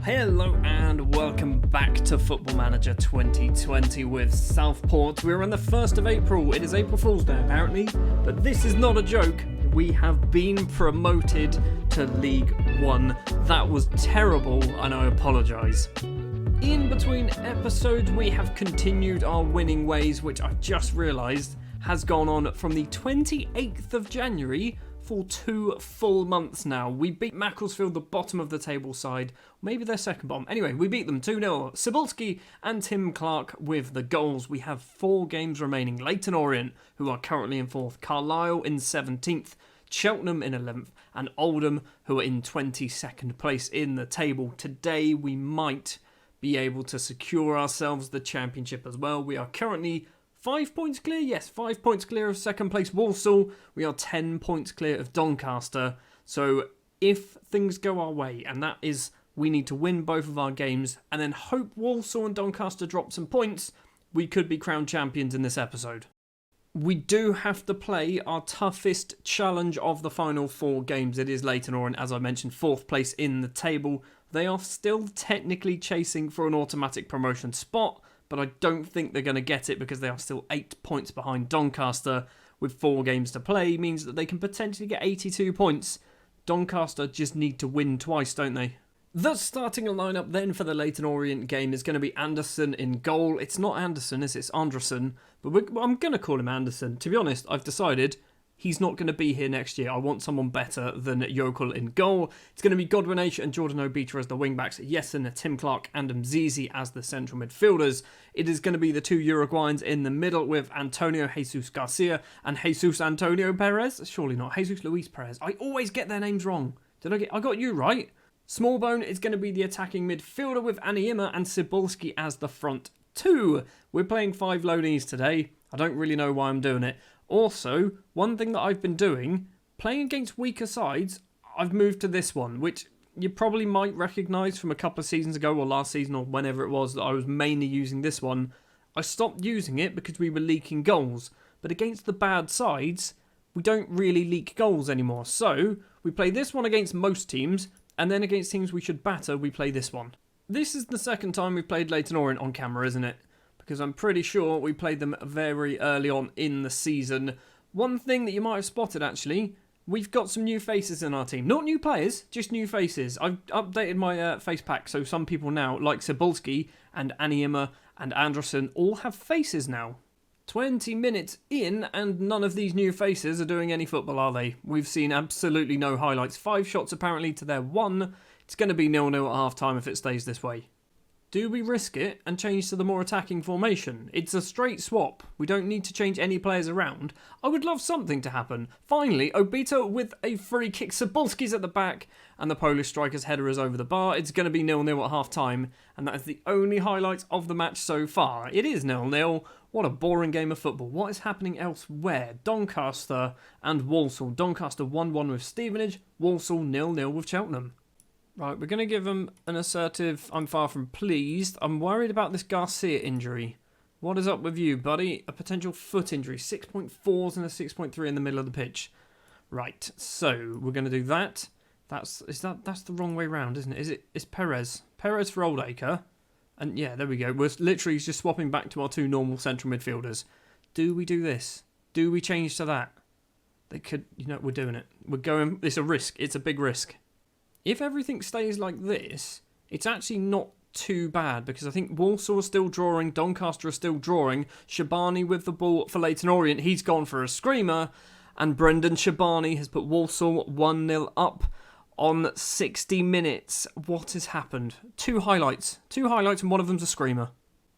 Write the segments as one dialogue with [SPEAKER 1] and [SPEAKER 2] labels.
[SPEAKER 1] Hello and welcome back to Football Manager 2020 with Southport. We're on the 1st of April. It is April Fool's Day apparently, but this is not a joke. We have been promoted to League One. That was terrible and I apologise. In between episodes we have continued our winning ways, which I've just realised has gone on from the 28th of January for 2 full months now. We beat Macclesfield, the bottom of the table side. Maybe they're second bottom. Anyway, we beat them 2-0. Cebulski and Tim Clark with the goals. We have 4 games remaining. Leyton Orient, who are currently in 4th. Carlisle in 17th. Cheltenham in 11th. And Oldham, who are in 22nd place in the table. Today, we might be able to secure ourselves the championship as well. We are currently 5 points clear? Yes, 5 points clear of second place Walsall. We are 10 points clear of Doncaster. So if things go our way, and that is we need to win both of our games and then hope Walsall and Doncaster drop some points, we could be crowned champions in this episode. We do have to play our toughest challenge of the final 4 games. It is Leyton Orient, as I mentioned, 4th place in the table. They are still technically chasing for an automatic promotion spot, but I don't think they're going to get it because they are still 8 points behind Doncaster with 4 games to play. Means that they can potentially get 82 points. Doncaster just need to win twice, don't they? The starting lineup then for the Leyton Orient game is going to be Anderson in goal. It's not Anderson, it's Anderson, but I'm going to call him Anderson. To be honest, I've decided he's not going to be here next year. I want someone better than Yokel in goal. It's going to be Godwin H and Jordan Obita as the wing-backs, Yessen, Tim Clark and Mzizi as the central midfielders. It is going to be the 2 Uruguayans in the middle with Antonio Jesus Garcia and Jesus Antonio Perez. Surely not. Jesus Luis Perez. I always get their names wrong. I got you right. Smallbone is going to be the attacking midfielder with Aniema and Cebulski as the front 2. We're playing 5 loanees today. I don't really know why I'm doing it. Also, one thing that I've been doing, playing against weaker sides, I've moved to this one, which you probably might recognise from a couple of seasons ago, or last season, or whenever it was that I was mainly using this one. I stopped using it because we were leaking goals, but against the bad sides, we don't really leak goals anymore. So, we play this one against most teams, and then against teams we should batter, we play this one. This is the second time we've played Leyton Orient on camera, isn't it? Because I'm pretty sure we played them very early on in the season. One thing that you might have spotted actually, we've got some new faces in our team. Not new players, just new faces. I've updated my face pack, so some people now, like Cebulski and Aniema and Anderson, all have faces now. 20 minutes in and none of these new faces are doing any football, are they? We've seen absolutely no highlights. 5 shots apparently to their 1. It's going to be 0-0 at half time if it stays this way. Do we risk it and change to the more attacking formation? It's a straight swap. We don't need to change any players around. I would love something to happen. Finally, Obita with a free kick. Cebulski's at the back and the Polish striker's header is over the bar. It's going to be 0-0 at half time and that is the only highlight of the match so far. It is 0-0. What a boring game of football. What is happening elsewhere? Doncaster and Walsall. Doncaster 1-1 with Stevenage. Walsall 0-0 with Cheltenham. Right, we're going to give them an assertive, I'm far from pleased. I'm worried about this Garcia injury. What is up with you, buddy? A potential foot injury. 6.4s and a 6.3 in the middle of the pitch. Right, so we're going to do that. That's the wrong way round, isn't it? It's Perez. Perez for Oldacre. And yeah, there we go. We're literally just swapping back to our 2 normal central midfielders. Do we do this? Do we change to that? They could, we're doing it. We're going, it's a risk. It's a big risk. If everything stays like this, it's actually not too bad because I think Walsall are still drawing, Doncaster are still drawing. Shabani with the ball for Leyton Orient, he's gone for a screamer, and Brendan Shabani has put Walsall 1-0 up on 60 minutes. What has happened? 2 highlights and one of them's a screamer.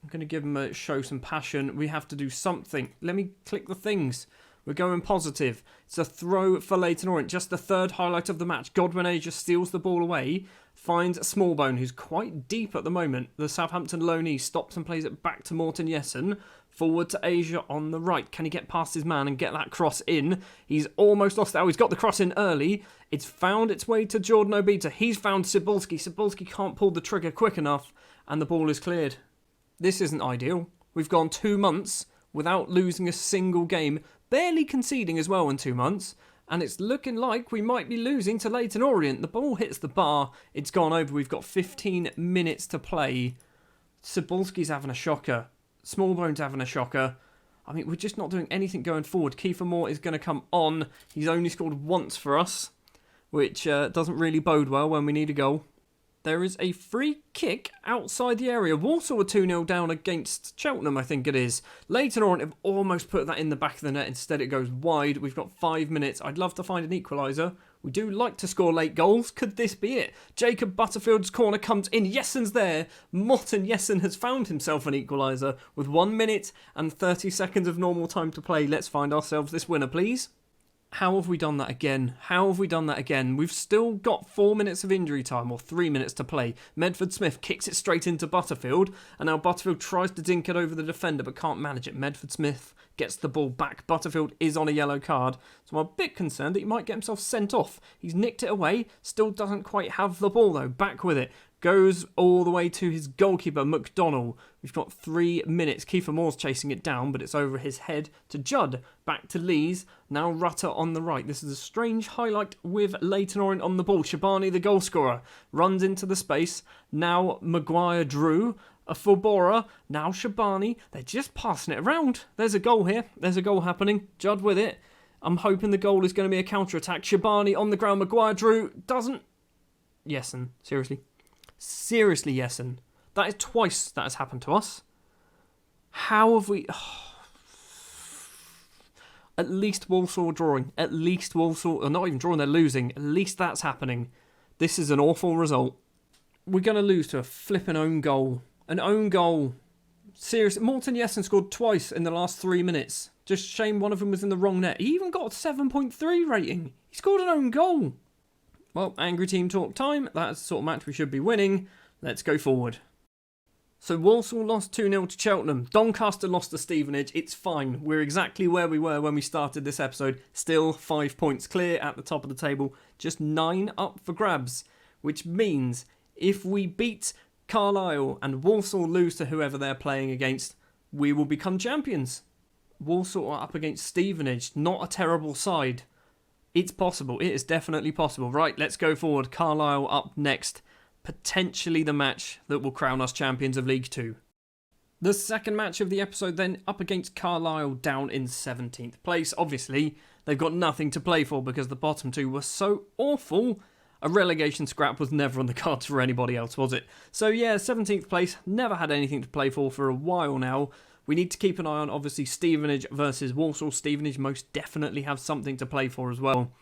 [SPEAKER 1] I'm going to give them a show some passion. We have to do something. Let me click the things. We're going positive. It's a throw for Leyton Orient. Just the 3rd highlight of the match. Godwin A just steals the ball away. Finds Smallbone, who's quite deep at the moment. The Southampton loanee stops and plays it back to Morten Jessen. Forward to Asia on the right. Can he get past his man and get that cross in? He's almost lost it. Oh, he's got the cross in early. It's found its way to Jordan Obita. He's found Cebulski. Cebulski can't pull the trigger quick enough. And the ball is cleared. This isn't ideal. We've gone 2 months without losing a single game. Barely conceding as well in 2 months. And it's looking like we might be losing to Leyton Orient. The ball hits the bar. It's gone over. We've got 15 minutes to play. Cebulski's having a shocker. Smallbone's having a shocker. I mean, we're just not doing anything going forward. Kiefer Moore is going to come on. He's only scored once for us, which doesn't really bode well when we need a goal. There is a free kick outside the area. Walsall were 2-0 down against Cheltenham, I think it is. Leyton Orient have almost put that in the back of the net. Instead, it goes wide. We've got 5 minutes. I'd love to find an equaliser. We do like to score late goals. Could this be it? Jacob Butterfield's corner comes in. Yessen's there. Morten Jessen has found himself an equaliser with 1 minute and 30 seconds of normal time to play. Let's find ourselves this winner, please. How have we done that again? How have we done that again? We've still got 4 minutes of injury time, or 3 minutes to play. Medford Smith kicks it straight into Butterfield, and now Butterfield tries to dink it over the defender, but can't manage it. Medford Smith gets the ball back. Butterfield is on a yellow card, so I'm a bit concerned that he might get himself sent off. He's nicked it away, still doesn't quite have the ball though. Back with it. Goes all the way to his goalkeeper, McDonnell. We've got 3 minutes. Kiefer Moore's chasing it down, but it's over his head to Judd. Back to Lees. Now Rutter on the right. This is a strange highlight with Leyton Orient on the ball. Shabani, the goal scorer, runs into the space. Now Maguire Drew. A Fulbora. Now Shabani. They're just passing it around. There's a goal here. There's a goal happening. Judd with it. I'm hoping the goal is going to be a counter-attack. Shabani on the ground. Maguire Drew doesn't. Jessen, seriously. Seriously, Jessen. That is twice that has happened to us. How have we... At least Walsall are drawing. At least Walsall are not even drawing, they're losing. At least that's happening. This is an awful result. We're going to lose to a flipping own goal. An own goal. Seriously, Morten Jessen scored twice in the last 3 minutes. Just shame one of them was in the wrong net. He even got a 7.3 rating. He scored an own goal. Well, angry team talk time. That's the sort of match we should be winning. Let's go forward. So Walsall lost 2-0 to Cheltenham. Doncaster lost to Stevenage. It's fine. We're exactly where we were when we started this episode. Still 5 points clear at the top of the table. Just 9 up for grabs. Which means if we beat Carlisle and Walsall lose to whoever they're playing against, we will become champions. Walsall are up against Stevenage. Not a terrible side. It's possible. It is definitely possible. Right, let's go forward. Carlisle up next. Potentially the match that will crown us champions of League 2. The second match of the episode then up against Carlisle down in 17th place. Obviously, they've got nothing to play for because the bottom two were so awful. A relegation scrap was never on the cards for anybody else, was it? So yeah, 17th place. Never had anything to play for a while now. We need to keep an eye on, obviously, Stevenage versus Walsall. Stevenage most definitely have something to play for as well.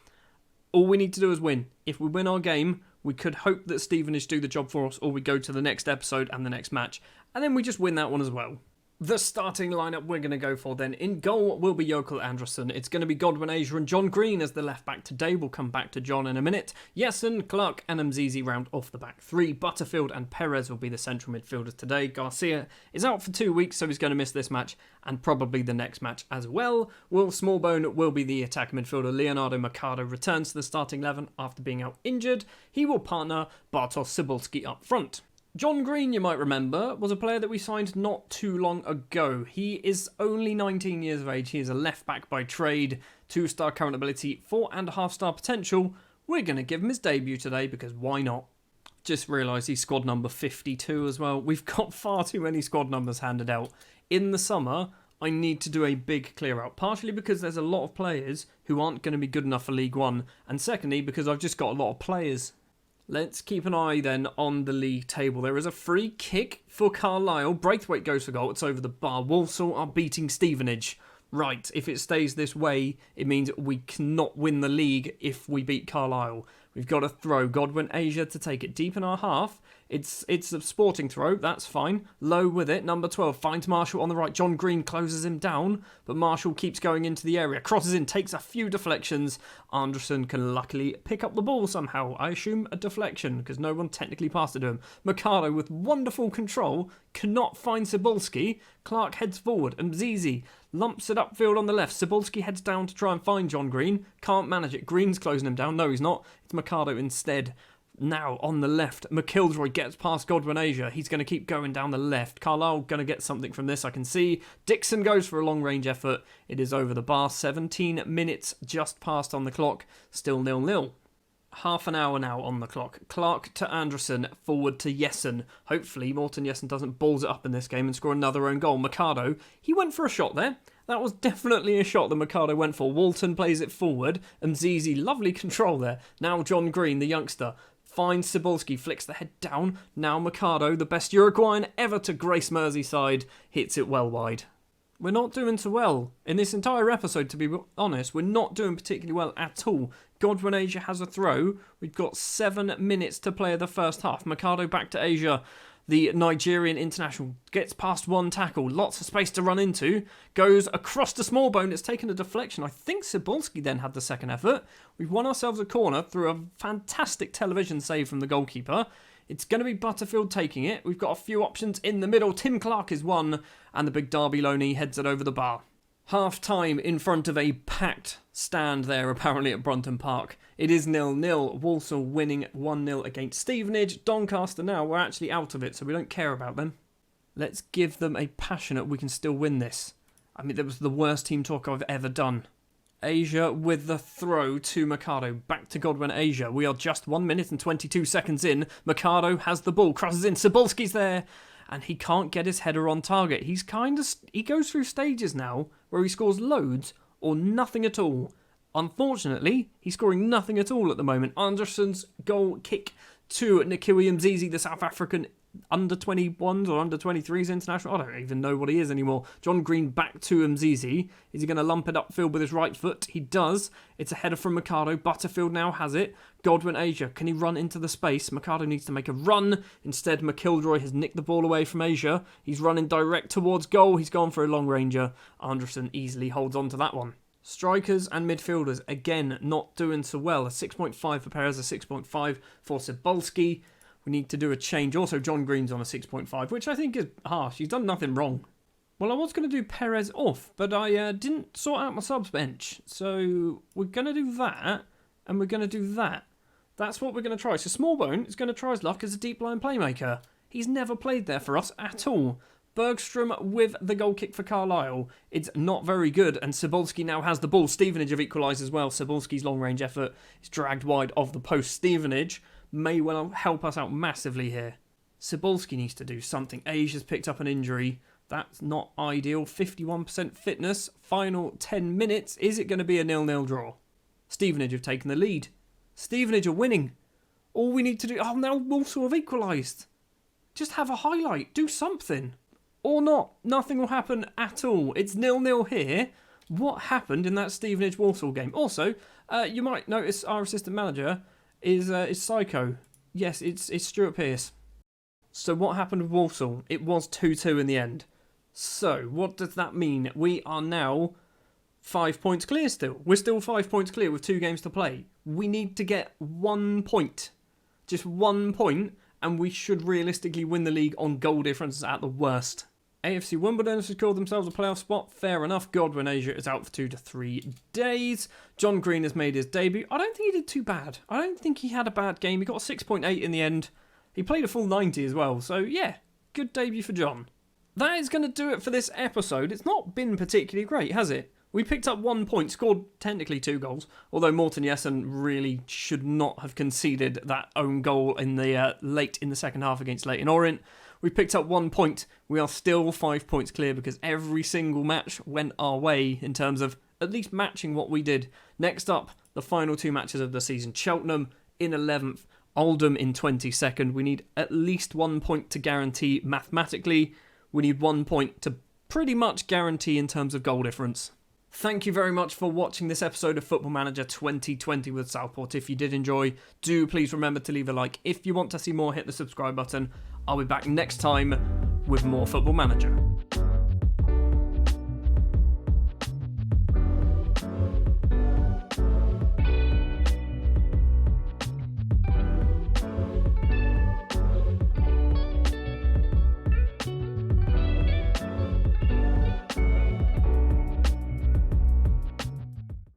[SPEAKER 1] All we need to do is win. If we win our game, we could hope that Stevenage do the job for us, or we go to the next episode and the next match, and then we just win that one as well. The starting lineup we're going to go for then. In goal will be Jokel Anderson. It's going to be Godwin Asia and John Green as the left back today. We'll come back to John in a minute. Jessen, Clark and Mzizi round off the back three. Butterfield and Perez will be the central midfielders today. Garcia is out for 2 weeks, so he's going to miss this match and probably the next match as well. Will Smallbone will be the attack midfielder. Leonardo Mercado returns to the starting 11 after being out injured. He will partner Bartosz Cebulski up front. John Green, you might remember, was a player that we signed not too long ago. He is only 19 years of age. He is a left-back by trade, 2-star current ability, 4.5-star potential. We're going to give him his debut today because why not? Just realised he's squad number 52 as well. We've got far too many squad numbers handed out. In the summer, I need to do a big clear-out, partially because there's a lot of players who aren't going to be good enough for League One, and secondly because I've just got a lot of players. Let's keep an eye then on the league table. There is a free kick for Carlisle. Braithwaite goes for goal. It's over the bar. Walsall are beating Stevenage. Right, if it stays this way, it means we cannot win the league if we beat Carlisle. We've got to throw Godwin Asia to take it deep in our half. It's a sporting throw, that's fine. Low with it, number 12 finds Marshall on the right. John Green closes him down, but Marshall keeps going into the area. Crosses in, takes a few deflections. Anderson can luckily pick up the ball somehow. I assume a deflection, because no one technically passed it to him. Mercado, with wonderful control, cannot find Cebulski. Clark heads forward, and Mzizi lumps it upfield on the left. Cebulski heads down to try and find John Green. Can't manage it. Green's closing him down. No, he's not. It's Mercado instead. Now on the left, McIlroy gets past Godwin Asia. He's going to keep going down the left. Carlisle going to get something from this, I can see. Dixon goes for a long-range effort. It is over the bar. 17 minutes just passed on the clock. Still 0-0. Half an hour now on the clock. Clark to Anderson, forward to Jessen. Hopefully Morten Jessen doesn't balls it up in this game and score another own goal. Mercado, he went for a shot there. That was definitely a shot that Mercado went for. Walton plays it forward. Mzizi, lovely control there. Now John Green, the youngster, finds Cebulski, flicks the head down. Now Mercado, the best Uruguayan ever to grace Merseyside, hits it well wide. We're not doing so well. In this entire episode, to be honest, we're not doing particularly well at all. Godwin Asia has a throw. We've got 7 minutes to play the first half. Mercado back to Asia. The Nigerian international gets past one tackle. Lots of space to run into. Goes across the small bone. It's taken a deflection. I think Cebulski then had the second effort. We've won ourselves a corner through a fantastic television save from the goalkeeper. It's going to be Butterfield taking it. We've got a few options in the middle. Tim Clark is one, and the big Derby Loney heads it over the bar. Half time in front of a packed stand there, apparently at Brunton Park. It is 0-0. Walsall winning 1-0 against Stevenage. Doncaster now, we're actually out of it, so we don't care about them. Let's give them a passionate, we can still win this. I mean, that was the worst team talk I've ever done. Asia with the throw to Mercado. Back to Godwin Asia. We are just 1 minute and 22 seconds in. Mercado has the ball, crosses in. Cebulski's there. And he can't get his header on target. He goes through stages now where he scores loads or nothing at all. Unfortunately, he's scoring nothing at all at the moment. Anderson's goal kick to Nikiwe Mzizi, the South African under-21s or under-23s international. I don't even know what he is anymore. John Green back to Mzizi. Is he going to lump it upfield with his right foot? He does. It's a header from Mercado. Butterfield now has it. Godwin Asia. Can he run into the space? Mercado needs to make a run. Instead, McIlroy has nicked the ball away from Asia. He's running direct towards goal. He's gone for a long ranger. Anderson easily holds on to that one. Strikers and midfielders, again, not doing so well. A 6.5 for Perez, a 6.5 for Cebulski. We need to do a change. Also, John Green's on a 6.5, which I think is harsh. He's done nothing wrong. Well, I was going to do Perez off, but I didn't sort out my subs bench. So we're going to do that, and we're going to do that. That's what we're going to try. So Smallbone is going to try his luck as a deep line playmaker. He's never played there for us at all. Bergstrom with the goal kick for Carlisle. It's not very good, and Cebulski now has the ball. Stevenage have equalised as well. Cebulski's long-range effort is dragged wide of the post. Stevenage may well help us out massively here. Cebulski needs to do something. Asia's picked up an injury. That's not ideal. 51% fitness. Final 10 minutes. Is it going to be a 0-0 draw? Stevenage have taken the lead. Stevenage are winning. All we need to do... Oh, now Walsall have equalised. Just have a highlight. Do something. Or not. Nothing will happen at all. It's 0-0 here. What happened in that Stevenage-Walsall game? Also, you might notice our assistant manager is Psycho. Yes, it's Stuart Pearce. So what happened with Walsall? It was 2-2 in the end. So what does that mean? We are now 5 points clear still. We're still 5 points clear with 2 games to play. We need to get 1 point. Just 1 point, and we should realistically win the league on goal difference at the worst. AFC Wimbledon has secured themselves a playoff spot. Fair enough. Godwin Asia is out for 2 to 3 days. John Green has made his debut. I don't think he did too bad. I don't think he had a bad game. He got a 6.8 in the end. He played a full 90 as well. So, yeah, good debut for John. That is going to do it for this episode. It's not been particularly great, has it? We picked up 1 point, scored technically 2 goals, although Morten Jessen really should not have conceded that own goal in the late in the second half against Leyton Orient. We picked up 1 point. We are still 5 points clear because every single match went our way in terms of at least matching what we did. Next up, the final 2 matches of the season. Cheltenham in 11th, Oldham in 22nd. We need at least 1 point to guarantee mathematically. We need 1 point to pretty much guarantee in terms of goal difference. Thank you very much for watching this episode of Football Manager 2020 with Southport. If you did enjoy, do please remember to leave a like. If you want to see more, hit the subscribe button. I'll be back next time with more Football Manager.